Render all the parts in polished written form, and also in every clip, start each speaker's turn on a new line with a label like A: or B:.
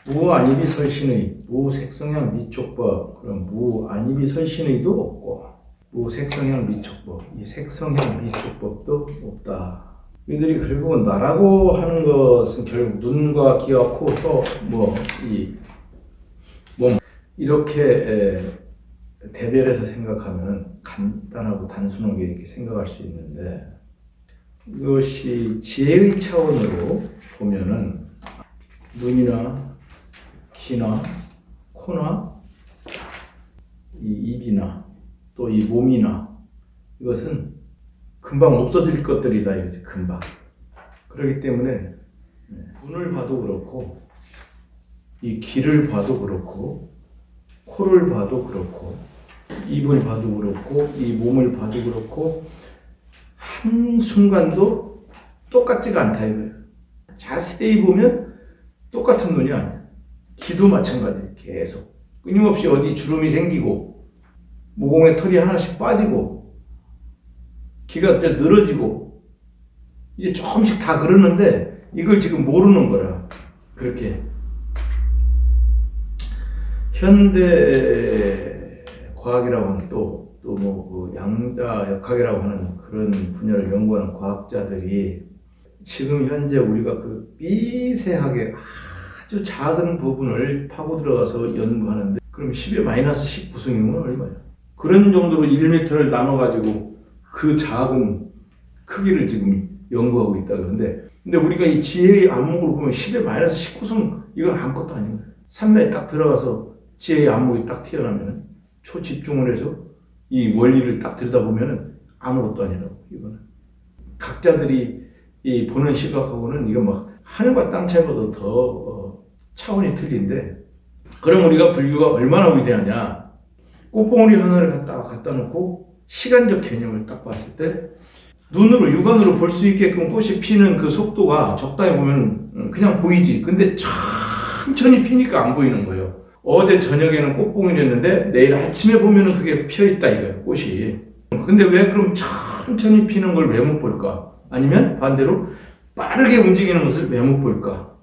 A: 무안입이 설신의, 무색성향 미촉법, 그럼 무안입이 설신의도 없고, 무색성향 미촉법, 이 색성향 미촉법도 없다. 우리들이 결국은 나라고 하는 것은 결국 눈과 귀와 코, 혀, 몸, 이렇게 대별해서 생각하면 간단하고 단순하게 이렇게 생각할 수 있는데, 이것이 지혜의 차원으로 보면은 눈이나 귀나 코나 이 입이나 또 이 몸이나 이것은 금방 없어질 것들이다 이거지. 금방. 그렇기 때문에 눈을 봐도 그렇고 이 귀를 봐도 그렇고 코를 봐도 그렇고 입을 봐도 그렇고 이 몸을 봐도 그렇고 한순간도 똑같지가 않다 이거예요. 자세히 보면 똑같은 눈이 아니야. 귀도 마찬가지예요. 계속 끊임없이 어디 주름이 생기고 모공에 털이 하나씩 빠지고 귀가 이제 늘어지고 이제 조금씩 다 그러는데 이걸 지금 모르는 거라. 그렇게 현대 과학이라고 하는 또 그 양자역학이라고 하는 그런 분야를 연구하는 과학자들이 지금 현재 우리가 그 미세하게 아주 작은 부분을 파고 들어가서 연구하는데 그럼 10의 마이너스 19승이면 얼마야? 그런 정도로 1m를 나눠가지고 그 작은 크기를 지금 연구하고 있다 그러는데 근데 우리가 이 지혜의 안목을 보면 10의 마이너스 19승 이건 아무것도 아닌 거예요. 산매에 딱 들어가서 지혜의 안목이 딱 튀어나오면 초집중을 해서 이 원리를 딱 들여다보면 아무것도 아니라고. 이거는 각자들이 이 보는 시각하고는 이거 막 하늘과 땅 차이보다 더 차원이 틀린데, 그럼 우리가 불교가 얼마나 위대하냐? 꽃봉오리 하나를 갖다 놓고 시간적 개념을 딱 봤을 때 눈으로 육안으로 볼 수 있게끔 꽃이 피는 그 속도가 적당히 보면 그냥 보이지. 근데 천천히 피니까 안 보이는 거예요. 어제 저녁에는 꽃봉오리였는데 내일 아침에 보면은 그게 펴 있다 이거예요. 꽃이. 근데 왜 그럼 천천히 피는 걸 왜 못 볼까? 아니면 반대로 빠르게 움직이는 것을 왜 못 볼까?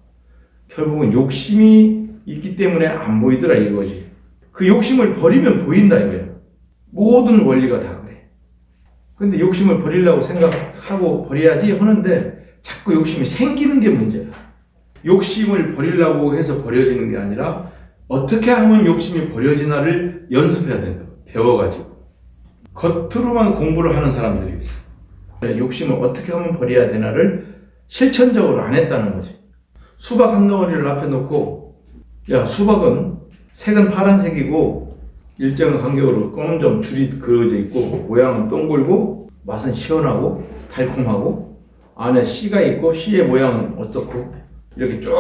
A: 결국은 욕심이 있기 때문에 안 보이더라 이거지. 그 욕심을 버리면 보인다 이거예요. 모든 원리가 다 그래. 근데 욕심을 버리려고 생각하고 버려야지 하는데 자꾸 욕심이 생기는 게 문제야. 욕심을 버리려고 해서 버려지는 게 아니라 어떻게 하면 욕심이 버려지나를 연습해야 된다. 배워가지고. 겉으로만 공부를 하는 사람들이 있어. 욕심을 어떻게 하면 버려야 되나를 실천적으로 안 했다는 거지. 수박 한 덩어리를 앞에 놓고 야 수박은 색은 파란색이고 일정한 간격으로 검은 줄이 그어져 있고 모양은 동글고 맛은 시원하고 달콤하고 안에 씨가 있고 씨의 모양은 어떻고 이렇게 쭉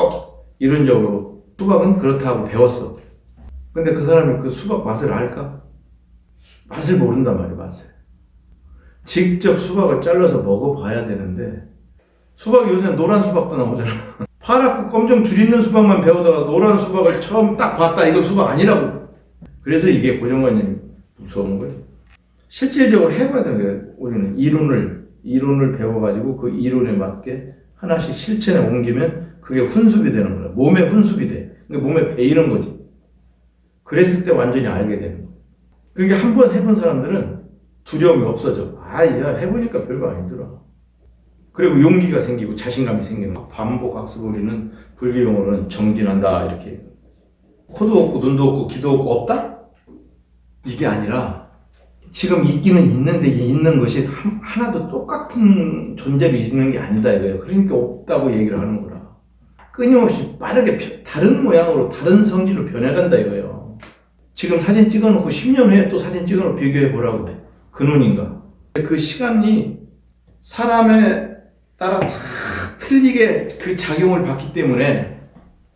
A: 이론적으로 수박은 그렇다 하고 배웠어. 근데 그 사람이 그 수박 맛을 알까? 맛을 모른단 말이야. 맛을. 직접 수박을 잘라서 먹어봐야 되는데 수박이 요새 노란 수박도 나오잖아. 파랗고 검정 줄 있는 수박만 배우다가 노란 수박을 처음 딱 봤다. 이건 수박 아니라고. 그래서 이게 고정관념이 무서운 거예요. 실질적으로 해봐야 되는 거예요. 우리는 이론을 배워가지고 그 이론에 맞게 하나씩 실천에 옮기면 그게 훈습이 되는 거야. 몸에 훈습이 돼. 그러니까 몸에 배이는 거지. 그랬을 때 완전히 알게 되는 거야. 그러니까 한 번 해본 사람들은 두려움이 없어져. 야, 해보니까 별거 아니더라. 그리고 용기가 생기고 자신감이 생기는 거야. 반복 학습 우리는 불교 용어로는 정진한다 이렇게. 코도 없고 눈도 없고 귀도 없고 없다? 이게 아니라 지금 있기는 있는데 이 있는 것이 하나도 똑같은 존재로 있는 게 아니다 이거예요. 그러니까 없다고 얘기를 하는 거라. 끊임없이 빠르게 다른 모양으로 다른 성질로 변해간다 이거예요. 지금 사진 찍어놓고 10년 후에 또 사진 찍어놓고 비교해 보라고. 그 눈인가? 그 시간이 사람에 따라 다 틀리게 그 작용을 받기 때문에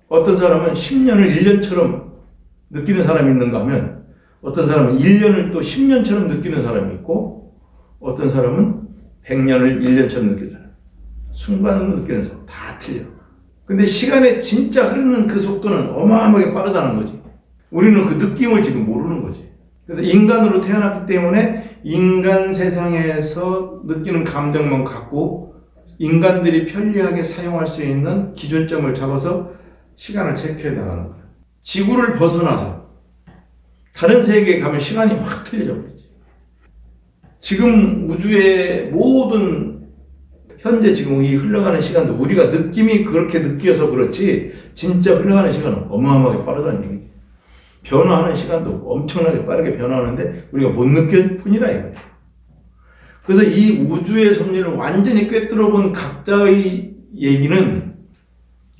A: 어떤 사람은 10년을 1년처럼 느끼는 사람이 있는가 하면 어떤 사람은 1년을 또 10년처럼 느끼는 사람이 있고 어떤 사람은 100년을 1년처럼 느끼는 사람, 순간으로 느끼는 사람 다 틀려. 근데 시간의 진짜 흐르는 그 속도는 어마어마하게 빠르다는 거지. 우리는 그 느낌을 지금 모르는 거지. 그래서 인간으로 태어났기 때문에 인간 세상에서 느끼는 감정만 갖고 인간들이 편리하게 사용할 수 있는 기준점을 잡아서 시간을 체크해 나가는 거야. 지구를 벗어나서 다른 세계에 가면 시간이 확 틀려져 버리지. 지금 우주의 모든 현재 지금 이 흘러가는 시간도 우리가 느낌이 그렇게 느껴서 그렇지 진짜 흘러가는 시간은 어마어마하게 빠르다는 얘기지. 변화하는 시간도 엄청나게 빠르게 변화하는데 우리가 못 느낄 뿐이라 이거예요. 그래서 이 우주의 섭리를 완전히 꿰뚫어 본 각자의 얘기는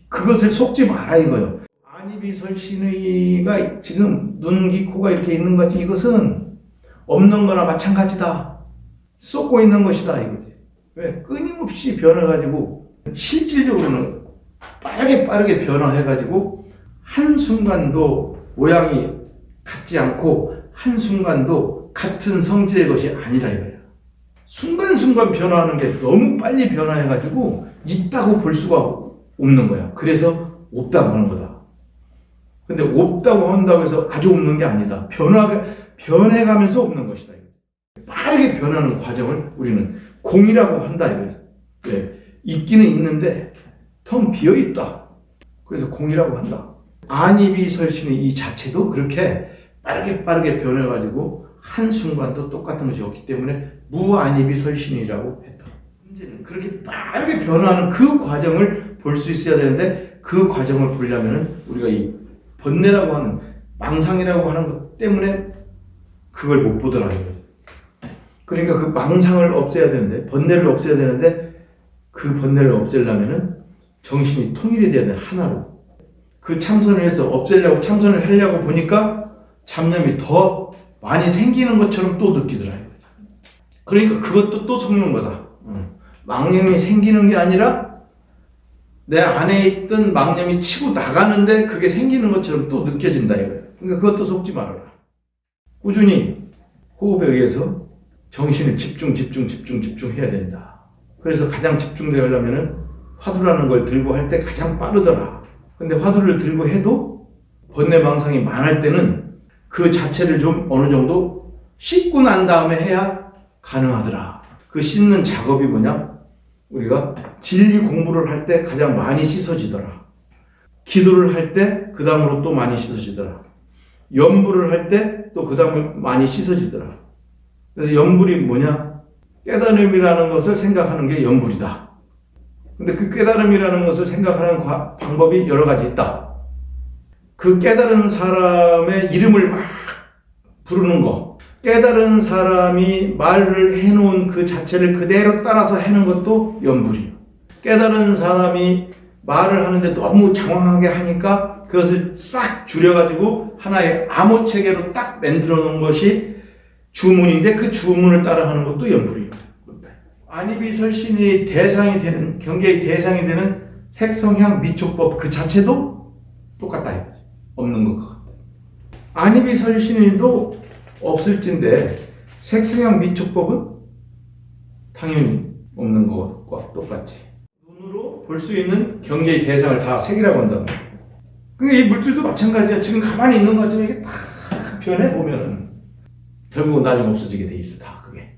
A: 그것을 속지 마라 이거예요. 안이비설신의가 지금 눈, 귀, 코가 이렇게 있는 거지 이것은 없는 거나 마찬가지다. 쏟고 있는 것이다 이거지. 왜? 끊임없이 변해가지고 실질적으로는 빠르게 변화해가지고 한순간도 모양이 같지 않고 한순간도 같은 성질의 것이 아니라 이거예요. 순간순간 변화하는 게 너무 빨리 변화해가지고 있다고 볼 수가 없는 거야. 그래서 없다고 하는 거다. 근데 없다고 한다고 해서 아주 없는 게 아니다. 변해가면서 없는 것이다. 빠르게 변하는 과정을 우리는 공이라고 한다. 이거죠. 네. 있기는 있는데 텅 비어있다. 그래서 공이라고 한다. 안이비설신의 이 자체도 그렇게 빠르게 변해가지고 한순간도 똑같은 것이 없기 때문에 무안이비설신이라고 했다. 문제는 그렇게 빠르게 변화하는 그 과정을 볼 수 있어야 되는데 그 과정을 보려면 우리가 이 번뇌라고 하는 망상이라고 하는 것 때문에 그걸 못 보더라 이거죠. 그러니까 그 망상을 없애야 되는데 번뇌를 없애야 되는데 그 번뇌를 없애려면은 정신이 통일이 돼야 돼. 하나로. 그 참선을 해서 없애려고 참선을 하려고 보니까 잡념이 더 많이 생기는 것처럼 또 느끼더라 이거죠. 그러니까 그것도 또 속는 거다. 망념이 생기는 게 아니라 내 안에 있던 망념이 치고 나가는데 그게 생기는 것처럼 또 느껴진다 이거예요. 그러니까 그것도 속지 말아라. 꾸준히 호흡에 의해서 정신을 집중해야 된다. 그래서 가장 집중되려면은 화두라는 걸 들고 할 때 가장 빠르더라. 근데 화두를 들고 해도 번뇌 망상이 많을 때는 그 자체를 좀 어느 정도 씻고 난 다음에 해야 가능하더라. 그 씻는 작업이 뭐냐? 우리가 진리 공부를 할 때 가장 많이 씻어지더라. 기도를 할 때 그 다음으로 또 많이 씻어지더라. 염불을 할 때 또 그 다음에 많이 씻어지더라. 그래서 염불이 뭐냐? 깨달음이라는 것을 생각하는 게 염불이다. 근데 그 깨달음이라는 것을 생각하는 방법이 여러 가지 있다. 그 깨달은 사람의 이름을 막 부르는 거, 깨달은 사람이 말을 해놓은 그 자체를 그대로 따라서 해는 것도 염불이에요. 깨달은 사람이 말을 하는데 너무 장황하게 하니까 그것을 싹 줄여가지고 하나의 암호체계로 딱 만들어 놓은 것이 주문인데 그 주문을 따라하는 것도 염불이에요. 안이비설신의 대상이 되는, 경계의 대상이 되는 색성향 미촉법 그 자체도 똑같다. 없는 것 같아. 안이비설신이도 없을진데 색성향 미촉법은 당연히 없는 것과 똑같지. 눈으로 볼 수 있는 경계의 대상을 다 색이라고 한다고. 그러니까 이 물질도 마찬가지야. 지금 가만히 있는 것처럼 이게 다 변해보면은 결국은 나중에 없어지게 돼 있어. 다 그게.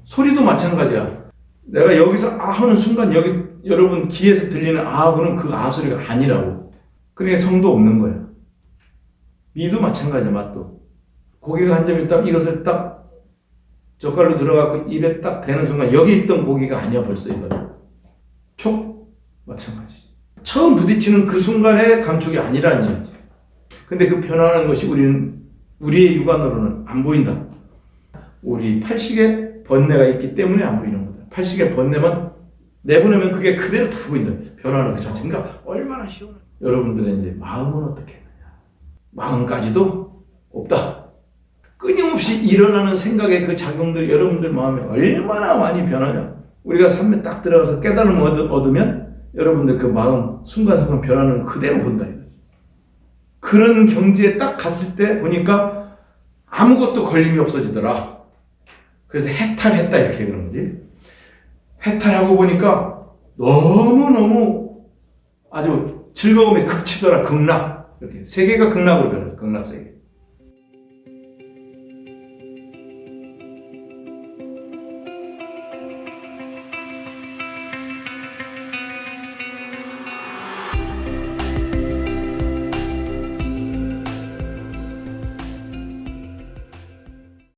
A: 소리도 마찬가지야. 내가 여기서 아 하는 순간 여기 여러분 귀에서 들리는 아하고는 그 아 소리가 아니라고. 그러니까 성도 없는 거야. 미도 마찬가지야. 맛도. 고기가 한 점 있다면 이것을 딱 젓갈로 들어가고 입에 딱 대는 순간 여기 있던 고기가 아니야 벌써 이거는. 촉 마찬가지. 처음 부딪히는 그 순간의 감촉이 아니라는 얘기지. 근데 그 변화하는 것이 우리의 육안으로는 안 보인다. 우리 팔식에 번뇌가 있기 때문에 안 보이는 거다. 팔식의 번뇌만 내보내면 그게 그대로 다 보인다. 변화하는 그 자체. 그러니까 얼마나 시원해. 여러분들의 이제 마음은 어떻게 했느냐. 마음까지도 없다. 끊임없이 일어나는 생각의 그 작용들이 여러분들 마음에 얼마나 많이 변하냐. 우리가 삶에 딱 들어가서 깨달음을 얻으면 여러분들 그 마음 순간순간 변하는 그대로 본다. 그런 경지에 딱 갔을 때 보니까 아무것도 걸림이 없어지더라. 그래서 해탈했다 이렇게 그러는 거지. 해탈하고 보니까 너무너무 아주 즐거움에 극치더라. 극락. 이렇게 세계가 극락으로 변해. 극락세계.